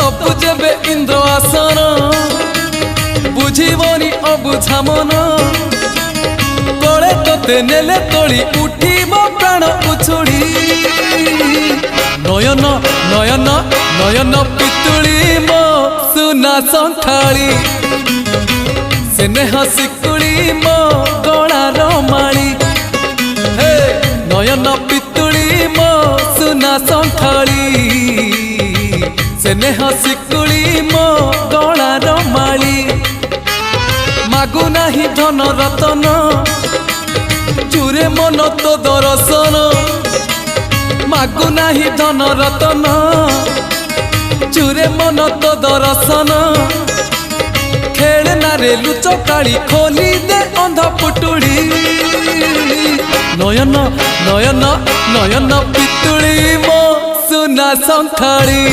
दबु जेबे इंद्र आसन बुझीबनी अबुझा मन कले तोते नेले तोली उठीब प्राण उछुड़ी नयन नयन नयन पितुड़ी मो सुना संखाड़ी स्नेह सिकुड़ी मो गलार माली हे नयन पितुड़ी मो सुना संखाड़ी स्नेह सिकुड़ी मो गलार माली मागु नाही धन रतन चूरे मन तो दर्शन मागु नाही धन रतन चूरे मन तो दर्शन खेलना रे लुचकाड़ी खोली दे अंध पुटुड़ी नयन नयन नयन पितुड़ी मो सुना संखाड़ी।